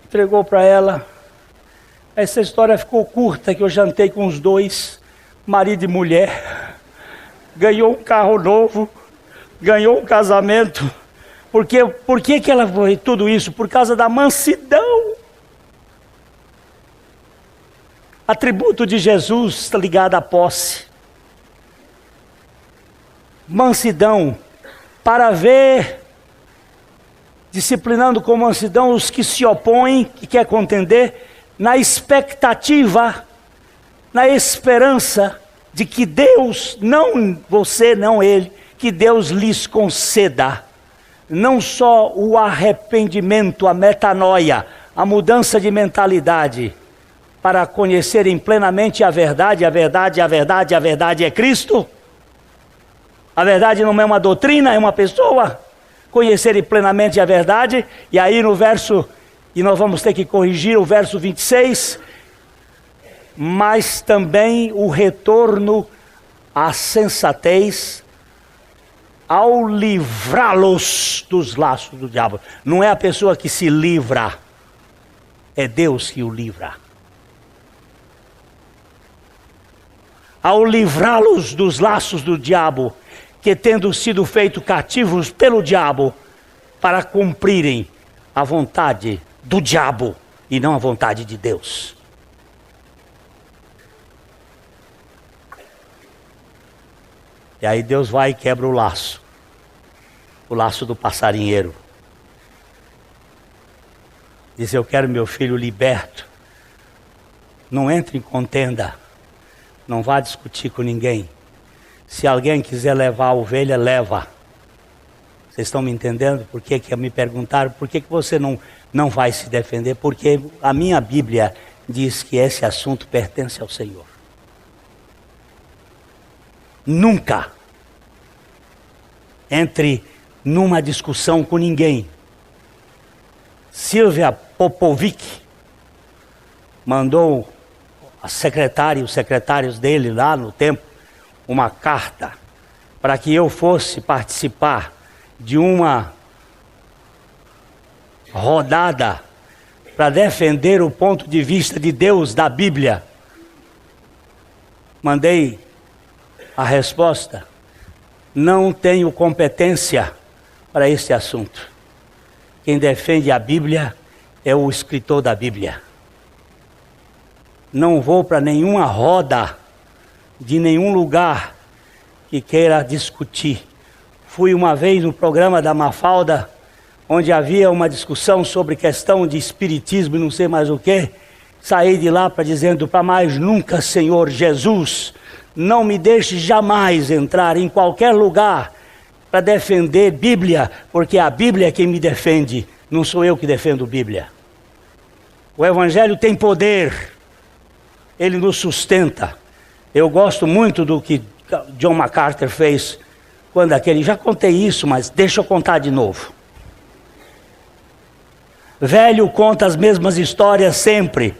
entregou para ela. Essa história ficou curta, que eu jantei com os dois, marido e mulher. Ganhou um carro novo, ganhou um casamento. Por que ela foi tudo isso? Por causa da mansidão. Atributo de Jesus está ligado à posse. Mansidão, para ver, disciplinando com mansidão os que se opõem, que quer contender, na expectativa, na esperança de que Deus, não você, não ele, que Deus lhes conceda, não só o arrependimento, a metanoia, a mudança de mentalidade, para conhecerem plenamente a verdade, a verdade, a verdade, a verdade é Cristo. A verdade não é uma doutrina, é uma pessoa. Conhecerem plenamente a verdade, e aí no verso, e nós vamos ter que corrigir o verso 26, mas também o retorno à sensatez, ao livrá-los dos laços do diabo. Não é a pessoa que se livra, é Deus que o livra. Ao livrá-los dos laços do diabo, que tendo sido feitos cativos pelo diabo, para cumprirem a vontade do diabo e não a vontade de Deus. E aí Deus vai e quebra o laço do passarinheiro. Diz: eu quero meu filho liberto. Não entre em contenda, não vá discutir com ninguém. Se alguém quiser levar a ovelha, leva. Vocês estão me entendendo? Por que me perguntaram, por que você não vai se defender? Porque a minha Bíblia diz que esse assunto pertence ao Senhor. Nunca entre numa discussão com ninguém. Silvia Popovic mandou a secretária e os secretários dele lá no tempo uma carta para que eu fosse participar de uma rodada para defender o ponto de vista de Deus da Bíblia. Mandei a resposta: não tenho competência para esse assunto. Quem defende a Bíblia é o escritor da Bíblia. Não vou para nenhuma roda de nenhum lugar que queira discutir. Fui uma vez no programa da Mafalda, onde havia uma discussão sobre questão de espiritismo e não sei mais o que. Saí de lá dizendo: para mais nunca, Senhor Jesus, não me deixe jamais entrar em qualquer lugar para defender Bíblia, porque a Bíblia é quem me defende, não sou eu que defendo Bíblia. O Evangelho tem poder, ele nos sustenta. Eu gosto muito do que John MacArthur fez quando já contei isso, mas deixa eu contar de novo. Velho conta as mesmas histórias sempre.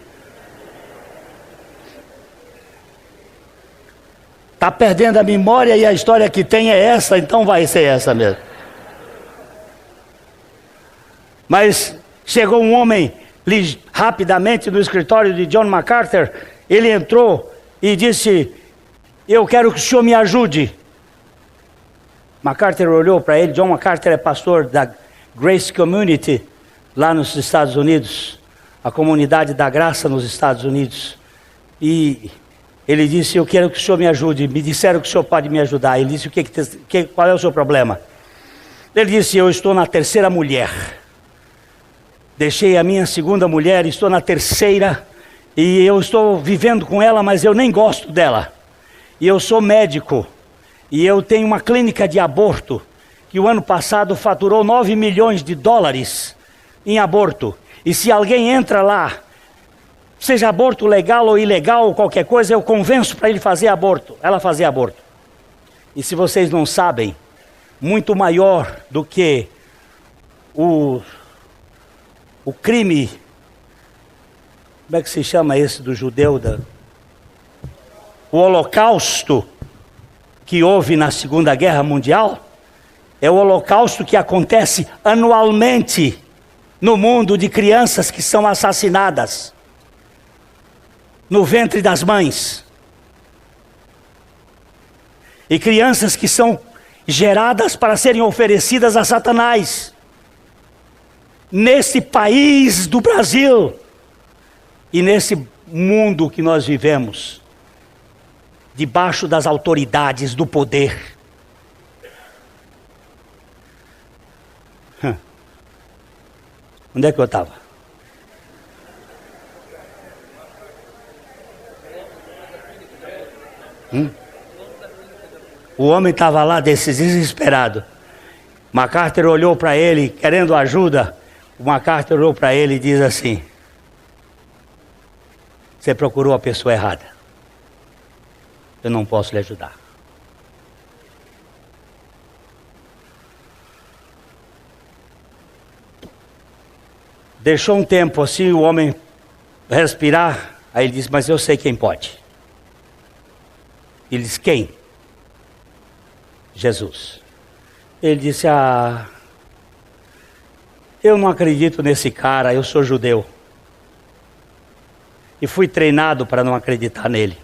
Está perdendo a memória e a história que tem é essa, então vai ser essa mesmo. Mas chegou um homem rapidamente no escritório de John MacArthur. Ele entrou e disse: eu quero que o senhor me ajude. MacArthur olhou para ele. John MacArthur é pastor da Grace Community lá nos Estados Unidos, a comunidade da graça nos Estados Unidos. E Ele disse: eu quero que o senhor me ajude. Me disseram que o senhor pode me ajudar. Ele disse: qual é o seu problema? Ele disse: eu estou na terceira mulher. Deixei a minha segunda mulher, estou na terceira. E eu estou vivendo com ela, mas eu nem gosto dela. E eu sou médico. E eu tenho uma clínica de aborto, que o ano passado faturou 9 milhões de dólares em aborto. E se alguém entra lá, seja aborto legal ou ilegal ou qualquer coisa, eu convenço para ele fazer aborto, ela fazer aborto. E se vocês não sabem, muito maior do que o crime, como é que se chama esse do judeu? O holocausto que houve na Segunda Guerra Mundial, é o holocausto que acontece anualmente no mundo, de crianças que são assassinadas no ventre das mães. E crianças que são geradas para serem oferecidas a Satanás. Nesse país do Brasil e nesse mundo que nós vivemos, debaixo das autoridades do poder. Onde é que eu estava? O homem estava lá desesperado. MacArthur olhou para ele, querendo ajuda. O MacArthur olhou para ele e diz assim: você procurou a pessoa errada. Eu não posso lhe ajudar. Deixou um tempo assim o homem respirar. Aí ele disse: mas eu sei quem pode. Ele disse: quem? Jesus. Ele disse: eu não acredito nesse cara, eu sou judeu. E fui treinado para não acreditar nele.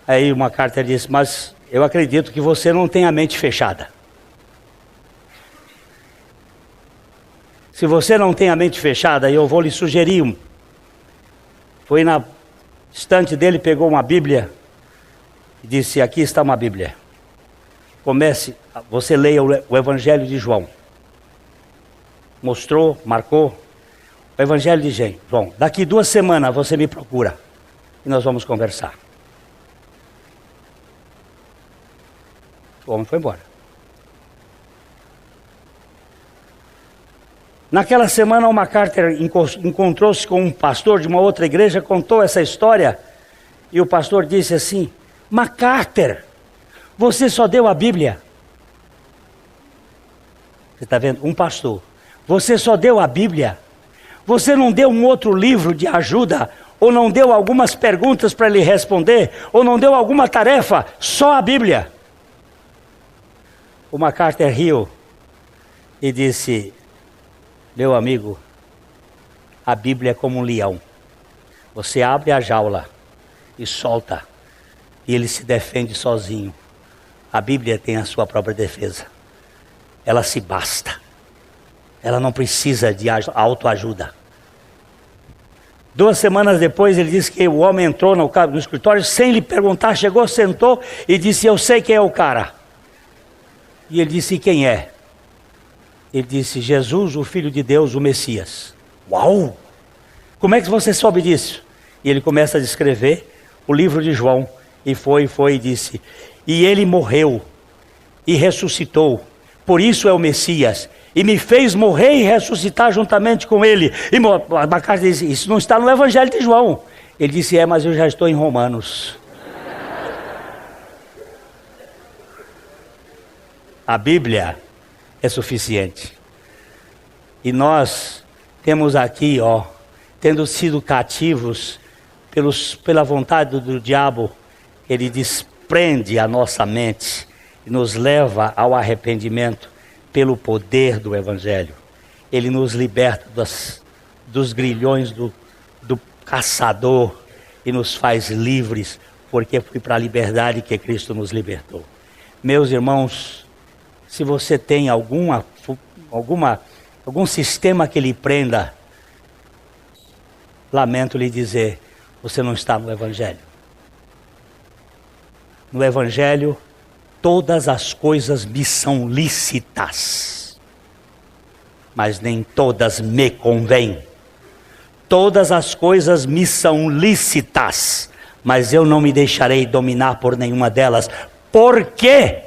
Aí uma carta disse: mas eu acredito que você não tem a mente fechada. Se você não tem a mente fechada, eu vou lhe sugerir. Foi na estante dele, pegou uma Bíblia e disse: aqui está uma Bíblia. Comece, você leia o Evangelho de João. Mostrou, marcou o Evangelho de João. Daqui 2 semanas você me procura e nós vamos conversar. O homem foi embora. Naquela semana o MacArthur encontrou-se com um pastor de uma outra igreja, contou essa história, e o pastor disse assim: MacArthur, você só deu a Bíblia. Você está vendo? Um pastor. Você só deu a Bíblia. Você não deu um outro livro de ajuda, ou não deu algumas perguntas para ele responder, ou não deu alguma tarefa, só a Bíblia. O MacArthur riu e disse: meu amigo, a Bíblia é como um leão. Você abre a jaula e solta, e ele se defende sozinho. A Bíblia tem a sua própria defesa. Ela se basta. Ela não precisa de autoajuda. 2 semanas depois ele disse que o homem entrou no escritório sem lhe perguntar, chegou, sentou e disse: eu sei quem é o cara. E ele disse: quem é? Ele disse: Jesus, o Filho de Deus, o Messias. Uau! Como é que você soube disso? E ele começa a descrever o livro de João. E foi e disse: e ele morreu e ressuscitou. Por isso é o Messias. E me fez morrer e ressuscitar juntamente com ele. E MacArthur disse: isso não está no Evangelho de João. Ele disse: mas eu já estou em Romanos. A Bíblia é suficiente. E nós temos aqui, tendo sido cativos pela vontade do diabo, ele desprende a nossa mente e nos leva ao arrependimento pelo poder do Evangelho. Ele nos liberta dos grilhões do caçador e nos faz livres, porque foi para a liberdade que Cristo nos libertou. Meus irmãos, se você tem algum sistema que lhe prenda, lamento lhe dizer, você não está no Evangelho. no Evangelho, todas as coisas me são lícitas, mas nem todas me convêm. Todas as coisas me são lícitas, mas eu não me deixarei dominar por nenhuma delas. Por quê?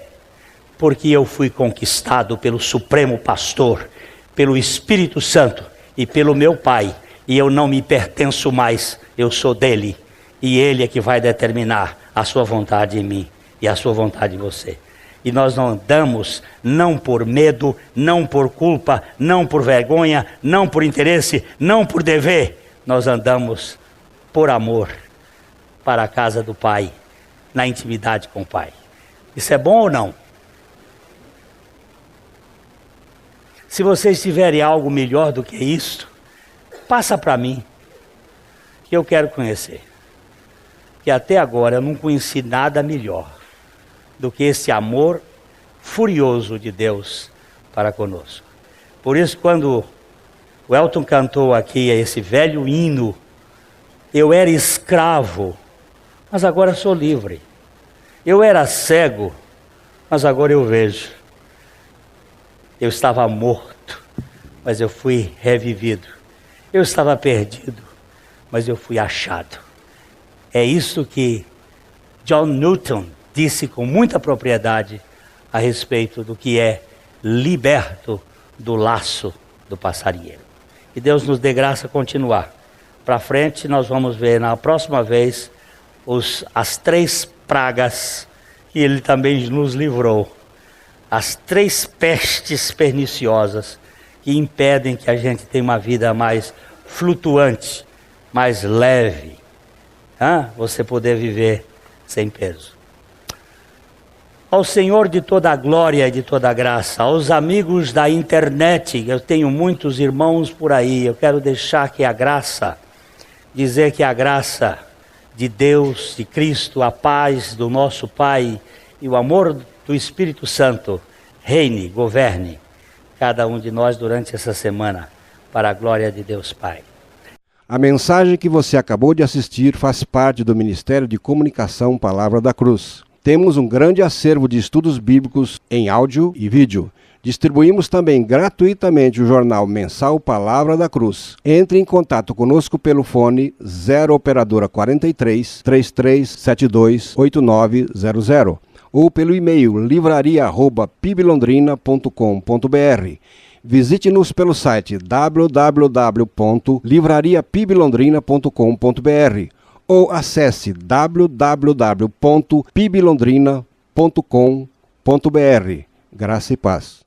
Porque eu fui conquistado pelo Supremo Pastor, pelo Espírito Santo e pelo meu Pai. E eu não me pertenço mais, eu sou dele. E ele é que vai determinar a sua vontade em mim e a sua vontade em você. E nós não andamos, não por medo, não por culpa, não por vergonha, não por interesse, não por dever. Nós andamos por amor para a casa do Pai, na intimidade com o Pai. Isso é bom ou não? Se vocês tiverem algo melhor do que isto, passa para mim, que eu quero conhecer. Que até agora eu não conheci nada melhor do que esse amor furioso de Deus para conosco. Por isso, quando o Elton cantou aqui esse velho hino, eu era escravo, mas agora sou livre. Eu era cego, mas agora eu vejo. Eu estava morto, mas eu fui revivido. Eu estava perdido, mas eu fui achado. É isso que John Newton disse com muita propriedade a respeito do que é liberto do laço do passarinheiro. Que Deus nos dê graça a continuar. Para frente nós vamos ver na próxima vez as 3 pragas que ele também nos livrou. As 3 pestes perniciosas que impedem que a gente tenha uma vida mais flutuante, mais leve. Você poder viver sem peso. Ao Senhor de toda a glória e de toda a graça, aos amigos da internet, eu tenho muitos irmãos por aí, eu quero deixar que dizer que a graça de Deus, de Cristo, a paz do nosso Pai e o amor do Espírito Santo reine, governe cada um de nós durante essa semana, para a glória de Deus Pai. A mensagem que você acabou de assistir faz parte do Ministério de Comunicação Palavra da Cruz. Temos um grande acervo de estudos bíblicos em áudio e vídeo. Distribuímos também gratuitamente o jornal mensal Palavra da Cruz. Entre em contato conosco pelo fone 0 operadora 43 3372 8900 ou pelo e-mail livraria@piblondrina.com.br. Visite-nos pelo site www.livrariapiblondrina.com.br ou acesse www.piblondrina.com.br. Graça e paz.